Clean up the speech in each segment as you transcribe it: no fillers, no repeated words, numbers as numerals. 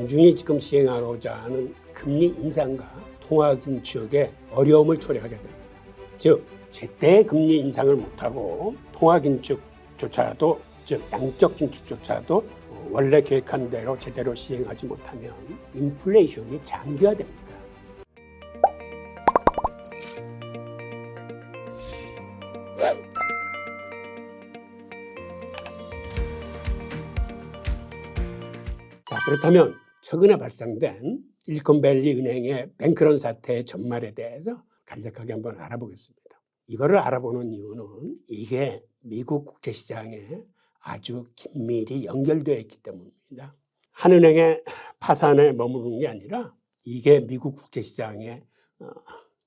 연준이 지금 시행하고자 하는 금리 인상과 통화 긴축에 어려움을 초래하게 됩니다. 즉, 제때 금리 인상을 못하고 통화 긴축조차도, 즉 양적 긴축조차도 원래 계획한 대로 제대로 시행하지 못하면 인플레이션이 장기화됩니다. 자, 그렇다면 최근에 발생된 실리콘밸리 은행의 뱅크런 사태의 전말에 대해서 간략하게 한번 알아보겠습니다. 이거를 알아보는 이유는 이게 미국 국제시장에 아주 긴밀히 연결되어 있기 때문입니다. 한 은행의 파산에 머무르는 게 아니라 이게 미국 국제시장에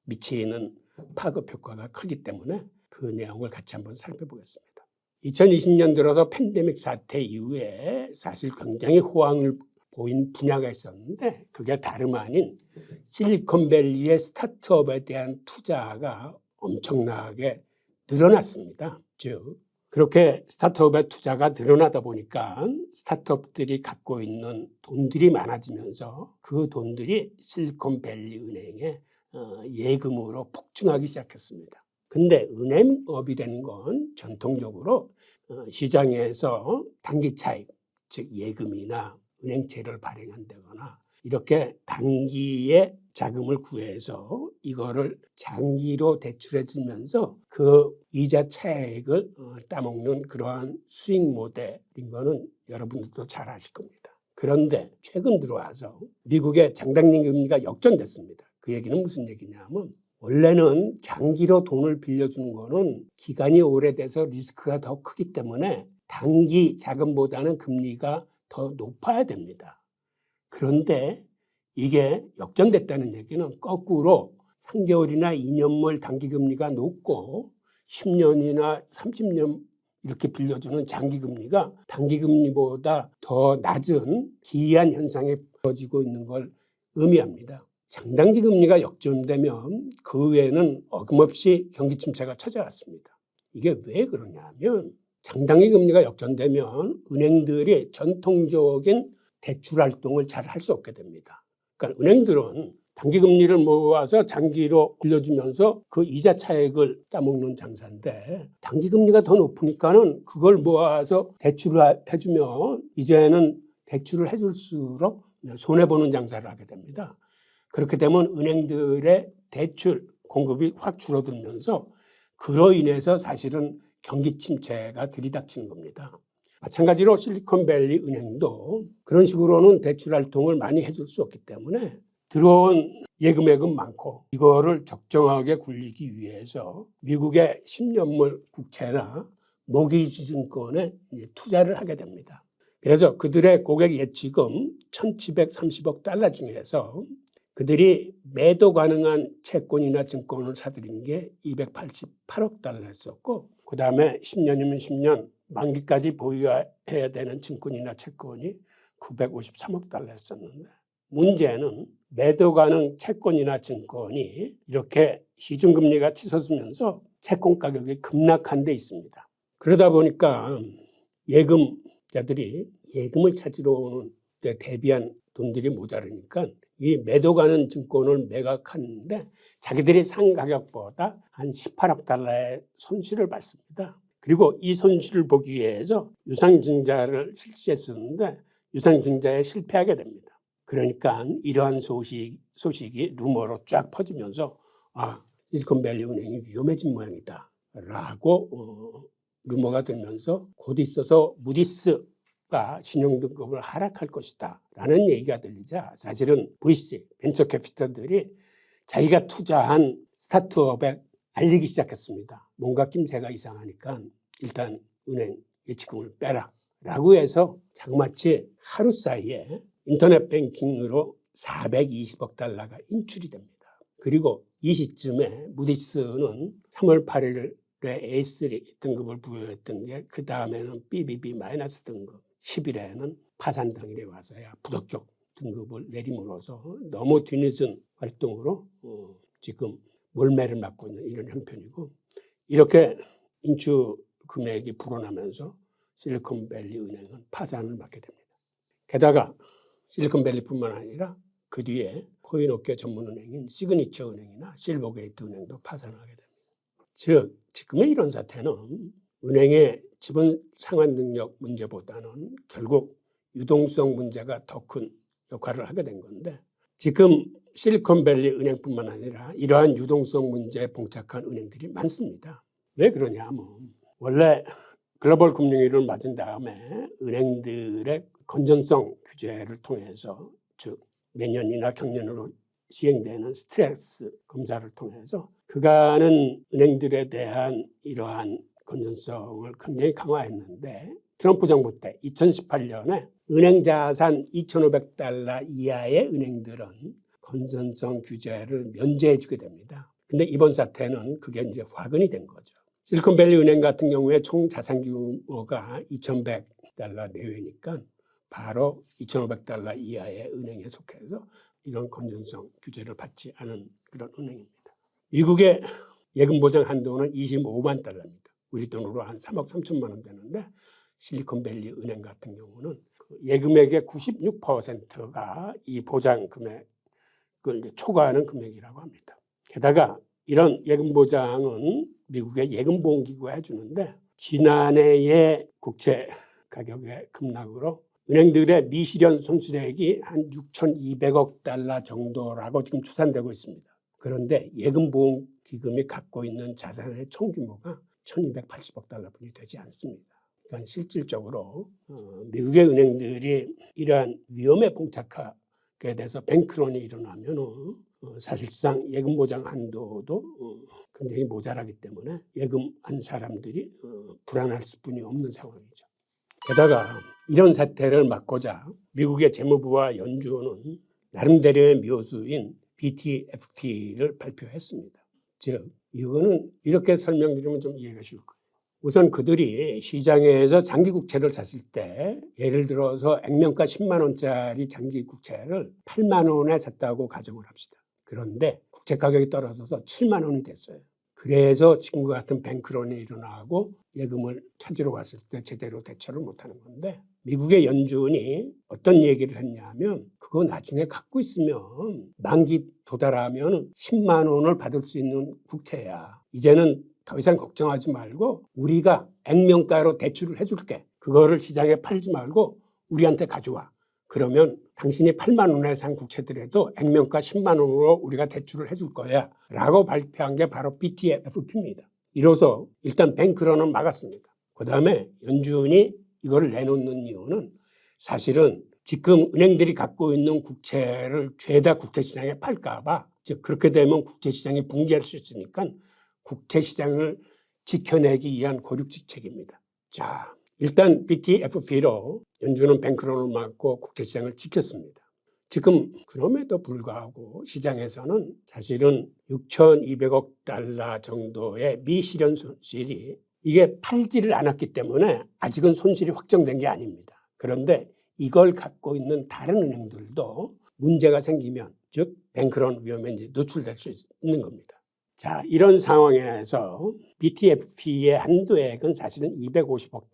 미치는 파급 효과가 크기 때문에 그 내용을 같이 한번 살펴보겠습니다. 2020년 들어서 팬데믹 사태 이후에 사실 굉장히 호황을 보인 분야가 있었는데 그게 다름 아닌 실리콘밸리의 스타트업에 대한 투자가 엄청나게 늘어났습니다. 즉 그렇게 스타트업의 투자가 늘어나다 보니까 스타트업들이 갖고 있는 돈들이 많아지면서 그 돈들이 실리콘밸리 은행의 예금으로 폭증하기 시작했습니다. 근데 은행업이라는 건 전통적으로 시장에서 단기 차익, 즉 예금이나 은행채를 발행한다거나 이렇게 단기에 자금을 구해서 이거를 장기로 대출해 주면서 그 이자 차익을 따먹는 그러한 수익 모델인 거는 여러분들도 잘 아실 겁니다. 그런데 최근 들어와서 미국의 장단기 금리가 역전됐습니다. 그 얘기는 무슨 얘기냐면 원래는 장기로 돈을 빌려주는 거는 기간이 오래돼서 리스크가 더 크기 때문에 단기 자금보다는 금리가 더 높아야 됩니다. 그런데 이게 역전됐다는 얘기는 거꾸로 3개월이나 2년물 단기금리가 높고 10년이나 30년 이렇게 빌려주는 장기금리가 단기금리보다 더 낮은 기이한 현상이 벌어지고 있는 걸 의미합니다. 장단기 금리가 역전되면 그 외에는 어김없이 경기 침체가 찾아왔습니다. 이게 왜 그러냐면 장단기 금리가 역전되면 은행들이 전통적인 대출 활동을 잘 할 수 없게 됩니다. 그러니까 은행들은 단기 금리를 모아서 장기로 빌려주면서 그 이자 차익을 따먹는 장사인데 단기 금리가 더 높으니까는 그걸 모아서 대출을 해주면 이제는 대출을 해줄수록 손해보는 장사를 하게 됩니다. 그렇게 되면 은행들의 대출 공급이 확 줄어들면서 그로 인해서 사실은 경기 침체가 들이닥치는 겁니다. 마찬가지로 실리콘밸리 은행도 그런 식으로는 대출 활동을 많이 해줄 수 없기 때문에 들어온 예금액은 많고 이거를 적정하게 굴리기 위해서 미국의 10년물 국채나 모기지 증권에 투자를 하게 됩니다. 그래서 그들의 고객 예치금 1,730억 달러 중에서 그들이 매도 가능한 채권이나 증권을 사들인 게 288억 달러였었고 그 다음에 10년이면 10년 만기까지 보유해야 되는 증권이나 채권이 953억 달러였었는데 문제는 매도 가능 채권이나 증권이 이렇게 시중금리가 치솟으면서 채권 가격이 급락한 데 있습니다. 그러다 보니까 예금자들이 예금을 찾으러 오는 데 대비한 돈들이 모자르니까 이 매도 가는 증권을 매각하는데 자기들이 산 가격보다 한 18억 달러의 손실을 받습니다. 그리고 이 손실을 보기 위해서 유상증자를 실시했었는데 유상증자에 실패하게 됩니다. 그러니까 이러한 소식이 루머로 쫙 퍼지면서 실리콘밸리 은행이 위험해진 모양이다 라고 루머가 들면서 곧 있어서 무디스가 신용등급을 하락할 것이다 라는 얘기가 들리자 사실은 VC, 벤처 캐피털들이 자기가 투자한 스타트업에 알리기 시작했습니다. 뭔가 낌새가 이상하니까 일단 은행 예치금을 빼라 라고 해서 자그마치 하루 사이에 인터넷 뱅킹으로 420억 달러가 인출이 됩니다. 그리고 이 시점에 무디스는 3월 8일에 A3 등급을 부여했던 게 그 다음에는 BBB- 등급, 10일에는 파산 당일에 와서야 부적격 등급을 내림으로써 너무 뒤늦은 활동으로 지금 몰매를 맞고 있는 이런 형편이고 이렇게 인출 금액이 불어나면서 실리콘밸리 은행은 파산을 맞게 됩니다. 게다가 실리콘밸리뿐만 아니라 그 뒤에 코인업계 전문은행인 시그니처 은행이나 실버게이트 은행도 파산하게 됩니다. 즉 지금의 이런 사태는 은행의 지분 상환 능력 문제보다는 결국 유동성 문제가 더 큰 역할을 하게 된 건데, 지금 실리콘밸리 은행뿐만 아니라 이러한 유동성 문제에 봉착한 은행들이 많습니다. 왜 그러냐면 원래 글로벌 금융위기를 맞은 다음에 은행들의 건전성 규제를 통해서, 즉 매년이나 경년으로 시행되는 스트레스 검사를 통해서 그간은 은행들에 대한 이러한 건전성을 굉장히 강화했는데, 트럼프 정부 때 2018년에 은행 자산 $2,500 이하의 은행들은 건전성 규제를 면제해 주게 됩니다. 근데 이번 사태는 그게 이제 화근이 된 거죠. 실리콘밸리 은행 같은 경우에 총 자산 규모가 $2,100 내외니까 바로 $2,500 이하의 은행에 속해서 이런 건전성 규제를 받지 않은 그런 은행입니다. 미국의 예금 보장 한도는 $25만 달러입니다. 우리 돈으로 한 3억 3천만 원 되는데, 실리콘밸리 은행 같은 경우는 예금액의 96%가 이 보장 금액을 초과하는 금액이라고 합니다. 게다가 이런 예금 보장은 미국의 예금보험기구가 해주는데, 지난해의 국채 가격의 급락으로 은행들의 미실현 손실액이 한 $6,200억 정도라고 지금 추산되고 있습니다. 그런데 예금보험기금이 갖고 있는 자산의 총규모가 $1,280억 뿐이 되지 않습니다. 그러니까 실질적으로 미국의 은행들이 이러한 위험에 봉착하게 돼서 뱅크런이 일어나면 사실상 예금보장 한도도 굉장히 모자라기 때문에 예금한 사람들이 불안할 수뿐이 없는 상황이죠. 게다가 이런 사태를 막고자 미국의 재무부와 연준은 나름대로의 묘수인 BTFP를 발표했습니다. 즉 이거는 이렇게 설명드리면 좀 이해가 쉬울 거예요. 우선 그들이 시장에서 장기국채를 샀을 때 예를 들어서 액면가 10만 원짜리 장기국채를 8만 원에 샀다고 가정을 합시다. 그런데 국채 가격이 떨어져서 7만 원이 됐어요. 그래서 지금과 같은 뱅크런이 일어나고 예금을 찾으러 갔을 때 제대로 대처를 못하는 건데, 미국의 연준이 어떤 얘기를 했냐면 그거 나중에 갖고 있으면 만기 도달하면 10만 원을 받을 수 있는 국채야. 이제는 더 이상 걱정하지 말고 우리가 액면가로 대출을 해줄게. 그거를 시장에 팔지 말고 우리한테 가져와. 그러면 당신이 8만 원에 산 국채들에도 액면가 10만 원으로 우리가 대출을 해줄 거야 라고 발표한 게 바로 BTFP입니다. 이로써 일단 뱅크런은 막았습니다. 그 다음에 연준이 이걸 내놓는 이유는 사실은 지금 은행들이 갖고 있는 국채를 죄다 국채시장에 팔까 봐, 즉 그렇게 되면 국채시장이 붕괴할 수 있으니까 국채시장을 지켜내기 위한 고육지책입니다. 자, 일단 BTFP로 연준은 뱅크런을 막고 국채시장을 지켰습니다. 지금 그럼에도 불구하고 시장에서는 사실은 $6,200억 정도의 미실현 손실이, 이게 팔지를 않았기 때문에 아직은 손실이 확정된 게 아닙니다. 그런데 이걸 갖고 있는 다른 은행들도 문제가 생기면, 즉 뱅크런 위험에 이제 노출될 수 있는 겁니다. 자, 이런 상황에서 BTFP의 한도액은 사실은 $250억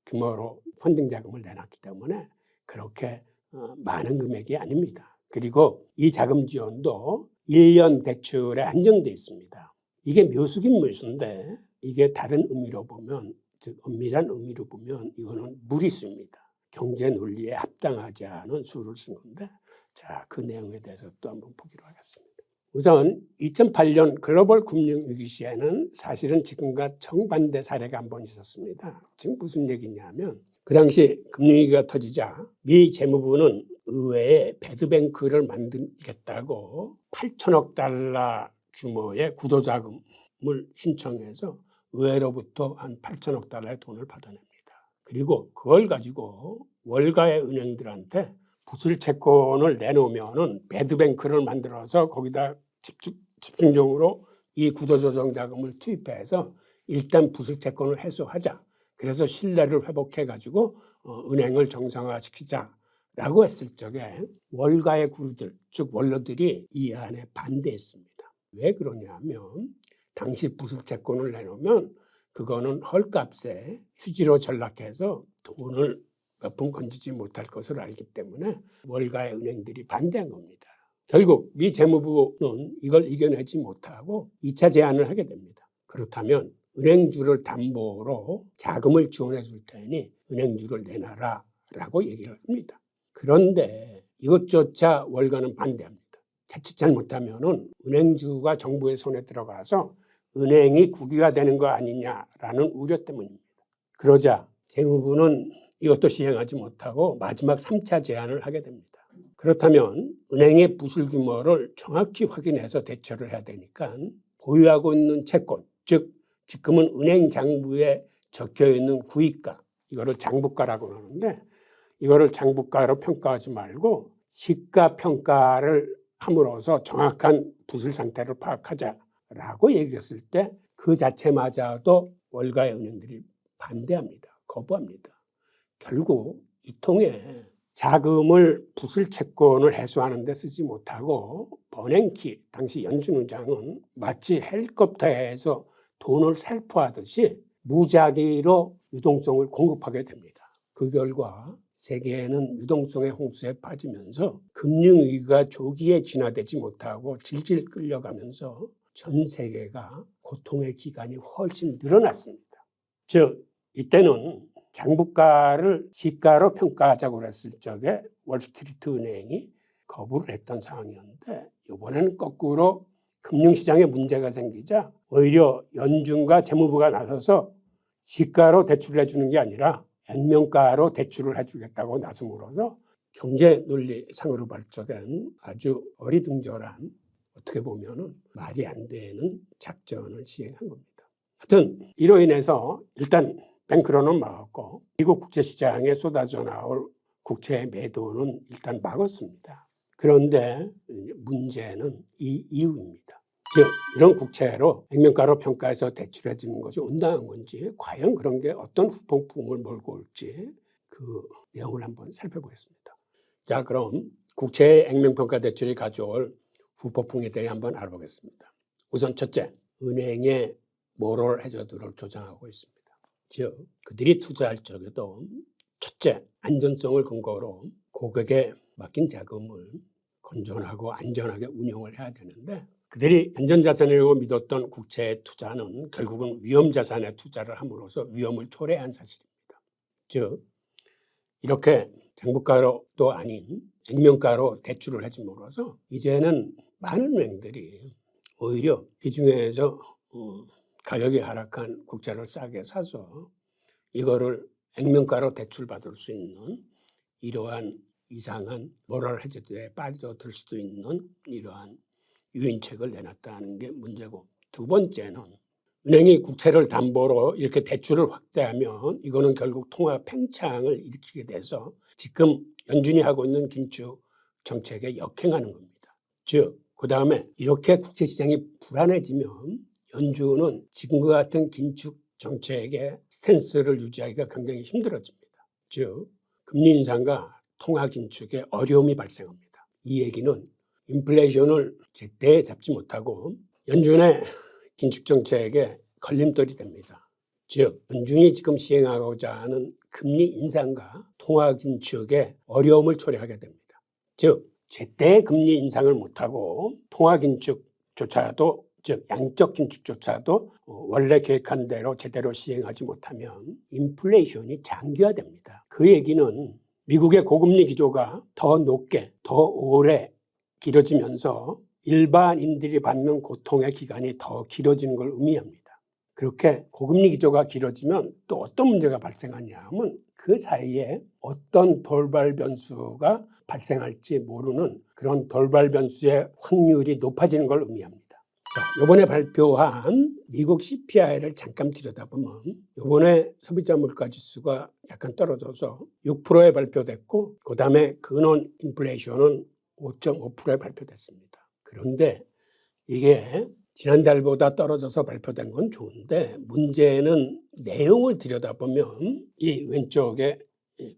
규모로 펀딩 자금을 내놨기 때문에 그렇게 많은 금액이 아닙니다. 그리고 이 자금 지원도 1년 대출에 한정돼 있습니다. 이게 묘수긴 묘수인데 이게 다른 의미로 보면, 즉 엄밀한 의미로 보면 이거는 무리수입니다. 경제 논리에 합당하지 않은 수를 쓴 건데, 자, 그 내용에 대해서 또 한번 보기로 하겠습니다. 우선 2008년 글로벌 금융위기 시에는 사실은 지금과 정반대 사례가 한 번 있었습니다. 지금 무슨 얘기냐면, 그 당시 금융위기가 터지자 미 재무부는 의회에 배드뱅크를 만들겠다고 $8,000억 규모의 구조자금을 신청해서 의회로부터 한 $8,000억 돈을 받아냅니다. 그리고 그걸 가지고 월가의 은행들한테 부실 채권을 내놓으면은 배드뱅크를 만들어서 거기다 집중적으로 이 구조조정 자금을 투입해서 일단 부실 채권을 해소하자. 그래서 신뢰를 회복해가지고 은행을 정상화시키자라고 했을 적에 월가의 구루들, 즉 원로들이 이 안에 반대했습니다. 왜 그러냐면 당시 부실 채권을 내놓으면 그거는 헐값에 휴지로 전락해서 돈을 거품 건지지 못할 것을 알기 때문에 월가의 은행들이 반대한 겁니다. 결국 미 재무부는 이걸 이겨내지 못하고 2차 제안을 하게 됩니다. 그렇다면 은행주를 담보로 자금을 지원해 줄 테니 은행주를 내놔라 라고 얘기를 합니다. 그런데 이것조차 월가는 반대합니다. 자칫 잘못하면 은행주가 정부의 손에 들어가서 은행이 국유화 되는 거 아니냐라는 우려 때문입니다. 그러자 재무부는 이것도 시행하지 못하고 마지막 3차 제안을 하게 됩니다. 그렇다면 은행의 부실 규모를 정확히 확인해서 대처를 해야 되니까 보유하고 있는 채권, 즉 지금은 은행 장부에 적혀있는 구입가, 이거를 장부가라고 하는데 이거를 장부가로 평가하지 말고 시가 평가를 함으로써 정확한 부실 상태를 파악하자라고 얘기했을 때 그 자체마저도 월가의 은행들이 반대합니다. 거부합니다. 결국 이 통에 자금을 부실 채권을 해소하는 데 쓰지 못하고 버냉키, 당시 연준의장은 마치 헬리콥터에서 돈을 살포하듯이 무작위로 유동성을 공급하게 됩니다. 그 결과 세계는 유동성의 홍수에 빠지면서 금융위기가 조기에 진화되지 못하고 질질 끌려가면서 전 세계가 고통의 기간이 훨씬 늘어났습니다. 즉 이때는 장부가를 시가로 평가하자고 했을 적에 월스트리트 은행이 거부를 했던 상황이었는데 이번에는 거꾸로 금융시장에 문제가 생기자 오히려 연준과 재무부가 나서서 시가로 대출을 해주는 게 아니라 액면가로 대출을 해주겠다고 나섬으로써 경제 논리상으로 발전한 아주 어리둥절한, 어떻게 보면 말이 안 되는 작전을 시행한 겁니다. 하여튼 이로 인해서 일단 뱅크런은 막았고 미국 국제시장에 쏟아져 나올 국채의 매도는 일단 막았습니다. 그런데 문제는 이 이유입니다. 즉 이런 국채로 액면가로 평가해서 대출해 주는 것이 온당한 건지, 과연 그런 게 어떤 후폭풍을 몰고 올지 그 내용을 한번 살펴보겠습니다. 자, 그럼 국채의 액면평가 대출이 가져올 후폭풍에 대해 한번 알아보겠습니다. 우선 첫째, 은행의 모럴 해저드를 조장하고 있습니다. 즉 그들이 투자할 적에도 첫째, 안전성을 근거로 고객에 맡긴 자금을 건전하고 안전하게 운용을 해야 되는데 그들이 안전자산이라고 믿었던 국채의 투자는 결국은 위험자산에 투자를 함으로써 위험을 초래한 사실입니다. 즉 이렇게 장부가로도 아닌 액면가로 대출을 해줌으로써 이제는 많은 은행들이 오히려 시중에서 가격이 하락한 국채를 싸게 사서 이거를 액면가로 대출받을 수 있는 이러한 이상한 모럴 해저드에 빠져들 수도 있는 이러한 유인책을 내놨다는 게 문제고, 두 번째는 은행이 국채를 담보로 이렇게 대출을 확대하면 이거는 결국 통화 팽창을 일으키게 돼서 지금 연준이 하고 있는 긴축 정책에 역행하는 겁니다. 즉 그 다음에 이렇게 국채시장이 불안해지면 연준은 지금과 같은 긴축 정책의 스탠스를 유지하기가 굉장히 힘들어집니다. 즉 금리 인상과 통화 긴축에 어려움이 발생합니다. 이 얘기는 인플레이션을 제때 잡지 못하고 연준의 긴축 정책에 걸림돌이 됩니다. 즉 연준이 지금 시행하고자 하는 금리 인상과 통화 긴축에 어려움을 초래하게 됩니다. 즉 제때 금리 인상을 못하고 통화 긴축조차도, 즉 양적 긴축조차도 원래 계획한 대로 제대로 시행하지 못하면 인플레이션이 장기화됩니다. 그 얘기는 미국의 고금리 기조가 더 높게, 더 오래 길어지면서 일반인들이 받는 고통의 기간이 더 길어지는 걸 의미합니다. 그렇게 고금리 기조가 길어지면 또 어떤 문제가 발생하냐 하면 그 사이에 어떤 돌발 변수가 발생할지 모르는 그런 돌발 변수의 확률이 높아지는 걸 의미합니다. 자, 이번에 발표한 미국 CPI를 잠깐 들여다보면 이번에 소비자 물가 지수가 약간 떨어져서 6%에 발표됐고 그 다음에 근원 인플레이션은 5.5%에 발표됐습니다. 그런데 이게 지난달보다 떨어져서 발표된 건 좋은데 문제는 내용을 들여다보면 이 왼쪽에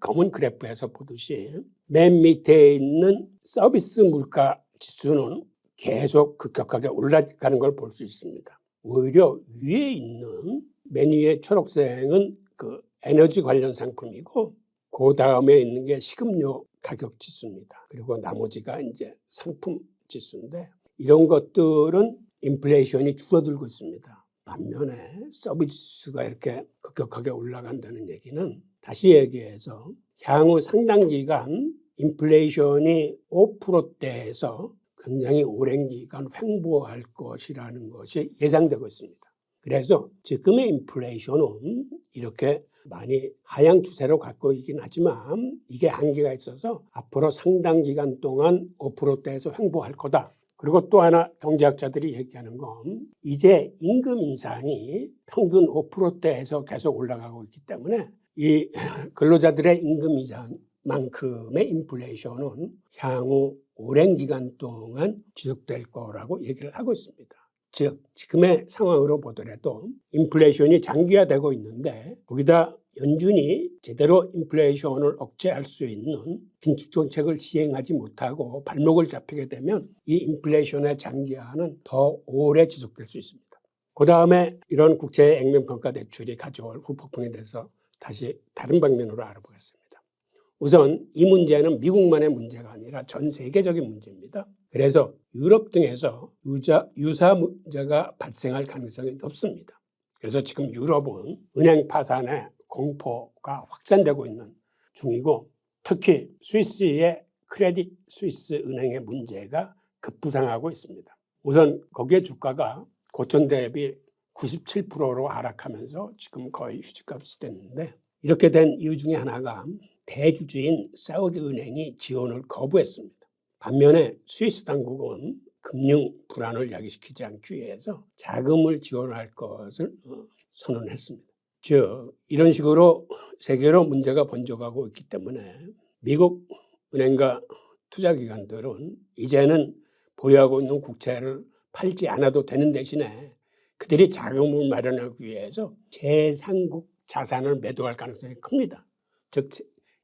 검은 그래프에서 보듯이 맨 밑에 있는 서비스 물가 지수는 계속 급격하게 올라가는 걸 볼 수 있습니다. 오히려 위에 있는 맨 위에 초록색은 그 에너지 관련 상품이고 그 다음에 있는 게 식음료 가격 지수입니다. 그리고 나머지가 이제 상품 지수인데 이런 것들은 인플레이션이 줄어들고 있습니다. 반면에 서비스 지수가 이렇게 급격하게 올라간다는 얘기는 다시 얘기해서 향후 상당 기간 인플레이션이 5%대에서 굉장히 오랜 기간 횡보할 것이라는 것이 예상되고 있습니다. 그래서 지금의 인플레이션은 이렇게 많이 하향 추세로 갖고 있긴 하지만 이게 한계가 있어서 앞으로 상당 기간 동안 5%대에서 횡보할 거다. 그리고 또 하나 경제학자들이 얘기하는 건 이제 임금 인상이 평균 5%대에서 계속 올라가고 있기 때문에 이 근로자들의 임금 인상만큼의 인플레이션은 향후 오랜 기간 동안 지속될 거라고 얘기를 하고 있습니다. 즉 지금의 상황으로 보더라도 인플레이션이 장기화되고 있는데 거기다 연준이 제대로 인플레이션을 억제할 수 있는 긴축 정책을 시행하지 못하고 발목을 잡히게 되면 이 인플레이션의 장기화는 더 오래 지속될 수 있습니다. 그 다음에 이런 국채 액면평가 대출이 가져올 후폭풍에 대해서 다시 다른 방면으로 알아보겠습니다. 우선 이 문제는 미국만의 문제가 아니라 전 세계적인 문제입니다. 그래서 유럽 등에서 유사 문제가 발생할 가능성이 높습니다. 그래서 지금 유럽은 은행 파산의 공포가 확산되고 있는 중이고 특히 스위스의 크레딧 스위스 은행의 문제가 급부상하고 있습니다. 우선 거기에 주가가 고점 대비 97%로 하락하면서 지금 거의 휴지값이 됐는데 이렇게 된 이유 중에 하나가 대주주인 사우디은행이 지원을 거부했습니다. 반면에 스위스 당국은 금융 불안을 야기시키지 않기 위해서 자금을 지원할 것을 선언했습니다. 즉 이런 식으로 세계로 문제가 번져가고 있기 때문에 미국 은행과 투자기관들은 이제는 보유하고 있는 국채를 팔지 않아도 되는 대신에 그들이 자금을 마련하기 위해서 제3국 자산을 매도할 가능성이 큽니다. 즉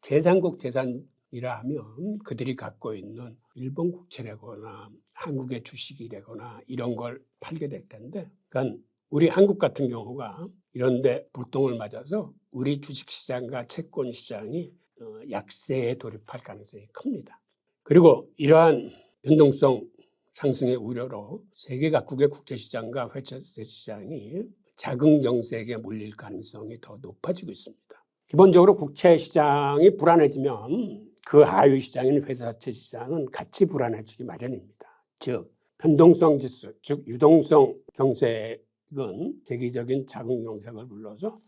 제3국 재산이라 하면 그들이 갖고 있는 일본 국채라거나 한국의 주식이라거나 이런 걸 팔게 될 텐데 그러니까 우리 한국 같은 경우가 이런 데 불똥을 맞아서 우리 주식시장과 채권시장이 약세에 돌입할 가능성이 큽니다. 그리고 이러한 변동성 상승의 우려로 세계 각국의 국제시장과 회차세 시장이 자금 경색에 몰릴 가능성이 더 높아지고 있습니다. 기본적으로 국채 시장이 불안해지면 그 하위 시장인 회사채 시장은 같이 불안해지기 마련입니다. 즉 변동성 지수, 즉 유동성 경색은 세계적인 자금 경색을 불러서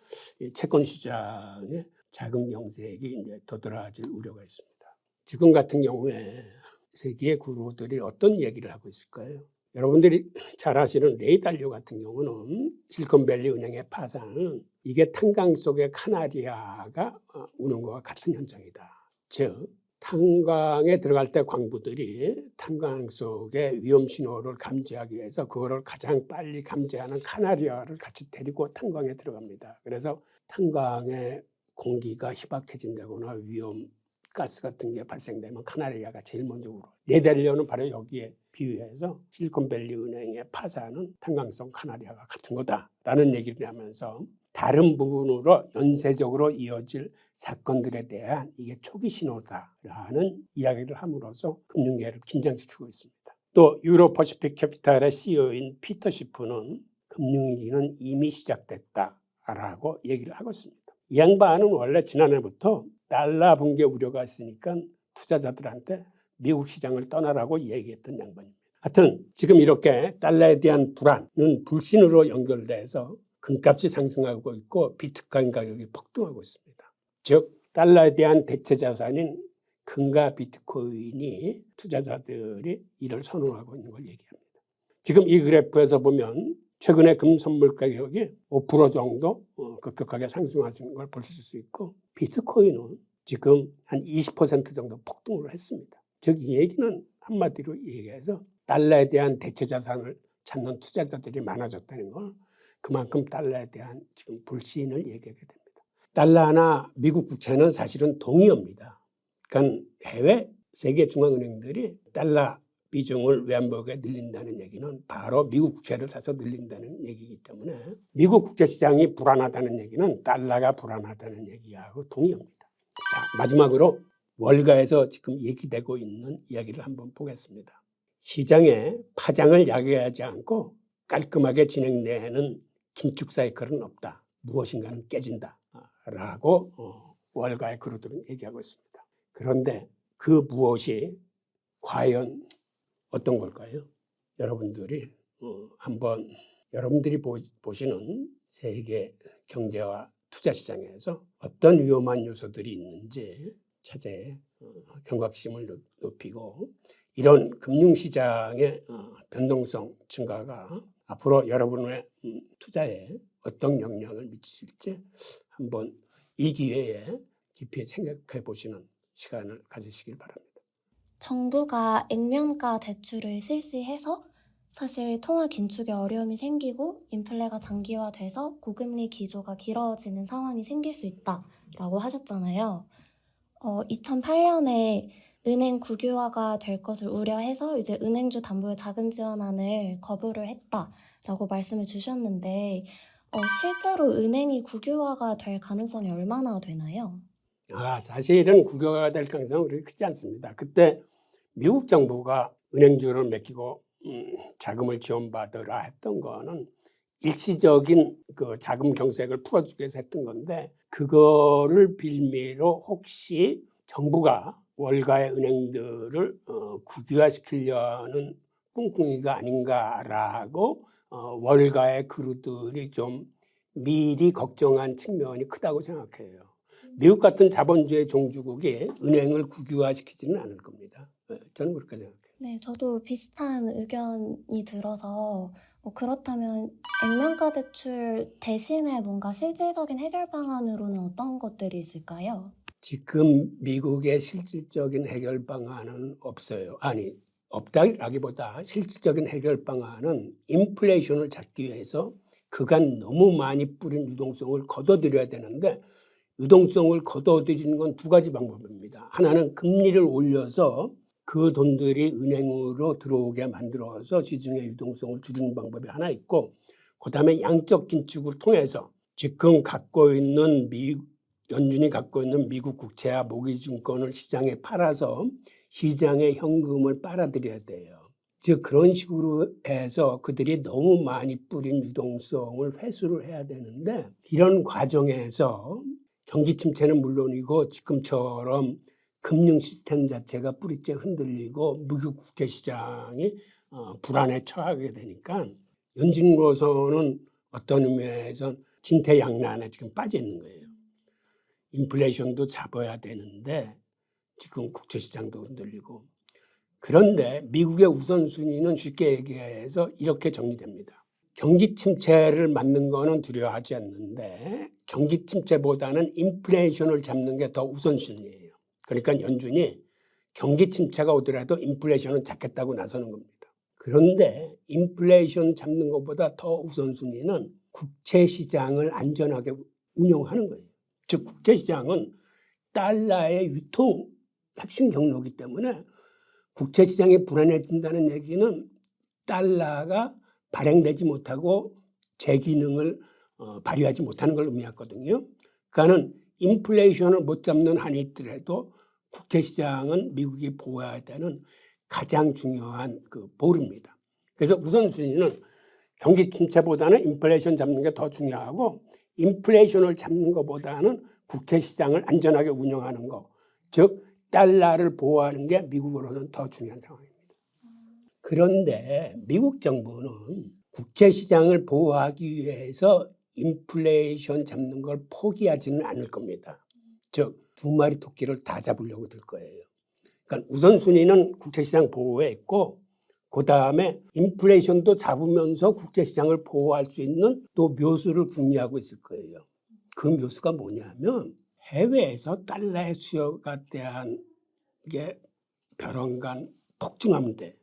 채권 시장의 자금 경색이 이제 도드라질 우려가 있습니다. 지금 같은 경우에 세계의 구루들이 어떤 얘기를 하고 있을까요? 여러분들이 잘 아시는 레이 달리오 같은 경우는 실리콘밸리 은행의 파산은 이게 탄광 속의 카나리아가 우는 것과 같은 현상이다. 즉 탄광에 들어갈 때 광부들이 탄광 속의 위험 신호를 감지하기 위해서 그거를 가장 빨리 감지하는 카나리아를 같이 데리고 탄광에 들어갑니다. 그래서 탄광의 공기가 희박해진다거나 위험 가스 같은 게 발생되면 카나리아가 제일 먼저 울어요. 레이 달리오는 바로 여기에 비유해서 실리콘밸리 은행의 파산은 탄광성 카나리아가 같은 거다라는 얘기를 하면서 다른 부분으로 연쇄적으로 이어질 사건들에 대한 이게 초기 신호다라는 이야기를 함으로써 금융계를 긴장시키고 있습니다. 또 유로퍼시픽 캐피탈의 CEO인 피터 시프는 금융위기는 이미 시작됐다라고 얘기를 하고 있습니다. 이 양반은 원래 지난해부터 달러 붕괴 우려가 있으니까 투자자들한테 미국 시장을 떠나라고 얘기했던 양반입니다. 하여튼 지금 이렇게 달러에 대한 불안은 불신으로 연결돼서 금값이 상승하고 있고 비트코인 가격이 폭등하고 있습니다. 즉 달러에 대한 대체 자산인 금과 비트코인이 투자자들이 이를 선호하고 있는 걸 얘기합니다. 지금 이 그래프에서 보면 최근에 금 선물 가격이 5% 정도 급격하게 상승하는 걸 보실 수 있고 비트코인은 지금 한 20% 정도 폭등을 했습니다. 즉 이 얘기는 한마디로 얘기해서 달러에 대한 대체 자산을 찾는 투자자들이 많아졌다는 걸 그만큼 달러에 대한 지금 불신을 얘기하게 됩니다. 달러나 미국 국채는 사실은 동의어입니다. 그러니까 해외 세계 중앙은행들이 달러 비중을 외환보유고에 늘린다는 얘기는 바로 미국 국채를 사서 늘린다는 얘기이기 때문에 미국 국채 시장이 불안하다는 얘기는 달러가 불안하다는 얘기하고 동의어입니다. 자, 마지막으로 월가에서 지금 얘기되고 있는 이야기를 한번 보겠습니다. 시장에 파장을 야기하지 않고 깔끔하게 진행되는 긴축 사이클은 없다. 무엇인가는 깨진다. 라고 월가의 그루들은 얘기하고 있습니다. 그런데 그 무엇이 과연 어떤 걸까요? 여러분들이 한번 여러분들이 보시는 세계 경제와 투자 시장에서 어떤 위험한 요소들이 있는지 차제에 경각심을 높이고 이런 금융시장의 변동성 증가가 앞으로 여러분의 투자에 어떤 영향을 미칠지 한번 이 기회에 깊이 생각해 보시는 시간을 가지시길 바랍니다. 정부가 액면가 대출을 실시해서 사실 통화 긴축에 어려움이 생기고 인플레가 장기화돼서 고금리 기조가 길어지는 상황이 생길 수 있다라고 하셨잖아요. 2008년에 은행 국유화가 될 것을 우려해서 이제 은행주 담보의 자금 지원안을 거부를 했다라고 말씀을 주셨는데 실제로 은행이 국유화가 될 가능성이 얼마나 되나요? 사실은 국유화가 될 가능성은 그렇게 크지 않습니다. 그때 미국 정부가 은행주를 맡기고 자금을 지원받으라 했던 거는 일시적인 그 자금 경색을 풀어주기 위해서 했던 건데 그거를 빌미로 혹시 정부가 월가의 은행들을 국유화시키려는 꿍꿍이가 아닌가라고 월가의 그루들이 좀 미리 걱정한 측면이 크다고 생각해요. 미국 같은 자본주의 종주국이 은행을 국유화시키지는 않을 겁니다. 저는 그렇게 생각해요. 네, 저도 비슷한 의견이 들어서 그렇다면 액면가 대출 대신에 뭔가 실질적인 해결 방안으로는 어떤 것들이 있을까요? 지금 미국의 실질적인 해결 방안은 없어요. 아니, 없다기보다 실질적인 해결 방안은 인플레이션을 잡기 위해서 그간 너무 많이 뿌린 유동성을 걷어들여야 되는데 유동성을 걷어들이는 건 두 가지 방법입니다. 하나는 금리를 올려서 그 돈들이 은행으로 들어오게 만들어서 시중의 유동성을 줄이는 방법이 하나 있고 그다음에 양적 긴축을 통해서 지금 연준이 갖고 있는 미국 국채와 모기증권을 시장에 팔아서 시장의 현금을 빨아들여야 돼요. 즉 그런 식으로 해서 그들이 너무 많이 뿌린 유동성을 회수를 해야 되는데 이런 과정에서 경기 침체는 물론이고 지금처럼 금융 시스템 자체가 뿌리째 흔들리고 미국 국제 시장이 불안에 처하게 되니까 연준으로서는 어떤 의미에서 진퇴양난에 지금 빠져 있는 거예요. 인플레이션도 잡아야 되는데 지금 국제 시장도 흔들리고 그런데 미국의 우선순위는 쉽게 얘기해서 이렇게 정리됩니다. 경기 침체를 맞는 거는 두려워하지 않는데 경기 침체보다는 인플레이션을 잡는 게 더 우선순위예요. 그러니까 연준이 경기 침체가 오더라도 인플레이션은 잡겠다고 나서는 겁니다. 그런데 인플레이션 잡는 것보다 더 우선순위는 국채 시장을 안전하게 운용하는 거예요. 즉 국채 시장은 달러의 유통 핵심 경로이기 때문에 국채 시장이 불안해진다는 얘기는 달러가 발행되지 못하고 제 기능을 발휘하지 못하는 걸 의미하거든요. 그러니까는 인플레이션을 못 잡는 한이 있더라도 국채 시장은 미국이 보호해야 되는 가장 중요한 그 보루입니다. 그래서 우선순위는 경기 침체보다는 인플레이션 잡는 게 더 중요하고 인플레이션을 잡는 것보다는 국채 시장을 안전하게 운영하는 거, 즉 달러를 보호하는 게 미국으로는 더 중요한 상황입니다. 그런데 미국 정부는 국채 시장을 보호하기 위해서 인플레이션 잡는 걸 포기하지는 않을 겁니다. 즉 두 마리 토끼를 다 잡으려고 들 거예요. 그러니까 우선순위는 국채 시장 보호에 있고 그다음에 인플레이션도 잡으면서 국채 시장을 보호할 수 있는 또 묘수를 궁리하고 있을 거예요. 그 묘수가 뭐냐면 해외에서 달러의 수요가 대한 게 벼랑간 폭증하면 돼.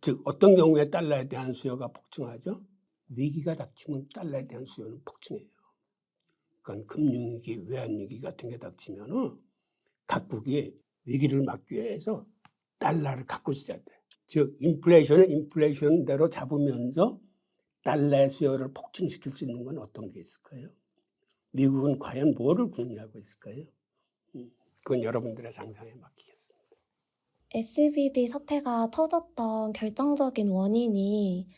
즉 어떤 경우에 달러에 대한 수요가 폭증하죠? 위기가 닥치면 달러에 대한 수요는 폭증해요. 그러니까 금융위기, 외환위기 같은 게 닥치면은 각국이 위기를 막기 위해서 달러를 갖고 있어야 돼. 즉 인플레이션은 인플레이션대로 잡으면서 달러의 수요를 폭증시킬 수 있는 건 어떤 게 있을까요? 미국은 과연 뭐를 궁리하고 있을까요? 그건 여러분들의 상상에 맡기겠습니다. SVB 사태가 터졌던 결정적인 원인이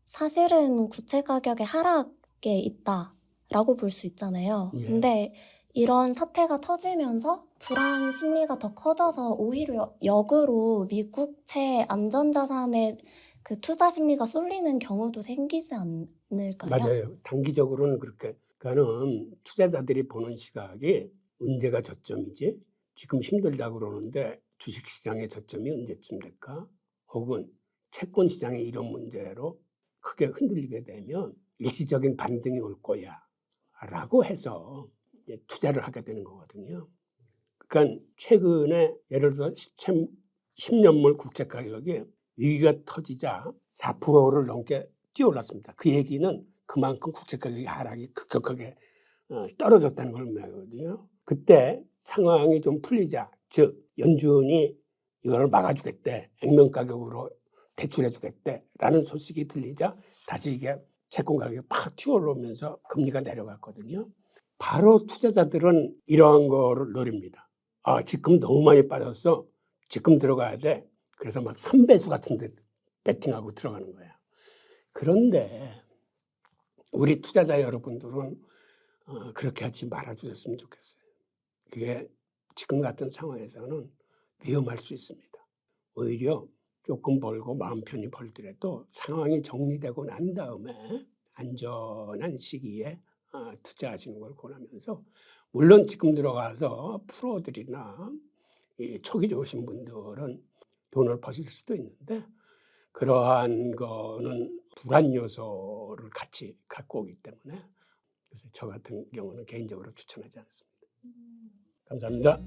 사실은 구체 가격의 하락에 있다라고 볼 수 있잖아요. 예. 근데 이런 사태가 터지면서 불안 심리가 더 커져서 오히려 역으로 미국채 안전자산의 그 투자 심리가 쏠리는 경우도 생기지 않을까요? 맞아요. 단기적으로는 그렇게. 그러니까는 투자자들이 보는 시각이 언제가 저점이지? 지금 힘들다고 그러는데 주식시장의 저점이 언제쯤 될까? 혹은 채권 시장의 이런 문제로 크게 흔들리게 되면 일시적인 반등이 올 거야 라고 해서 이제 투자를 하게 되는 거거든요. 그러니까 최근에 예를 들어서 10년물 국채 가격이 위기가 터지자 4%를 넘게 뛰어올랐습니다. 그 얘기는 그만큼 국채 가격의 하락이 급격하게 떨어졌다는 걸 의미하거든요. 그때 상황이 좀 풀리자, 즉 연준이 이거를 막아주겠대, 액면 가격으로 대출해주겠대라는 소식이 들리자 다시 이게 채권 가격이 팍 튀어오르면서 금리가 내려갔거든요. 바로 투자자들은 이러한 거를 노립니다. 아, 지금 너무 많이 빠졌어. 지금 들어가야 돼. 그래서 막 3배수 같은 데 배팅하고 들어가는 거예요. 그런데 우리 투자자 여러분들은 그렇게 하지 말아주셨으면 좋겠어요. 그게 지금 같은 상황에서는 위험할 수 있습니다. 오히려 조금 벌고 마음 편히 벌더라도 상황이 정리되고 난 다음에 안전한 시기에 투자하시는 걸 권하면서, 물론 지금 들어가서 프로들이나 이 촉이 좋으신 분들은 돈을 버실 수도 있는데 그러한 거는 불안 요소를 같이 갖고 오기 때문에 그래서 저 같은 경우는 개인적으로 추천하지 않습니다. 감사합니다.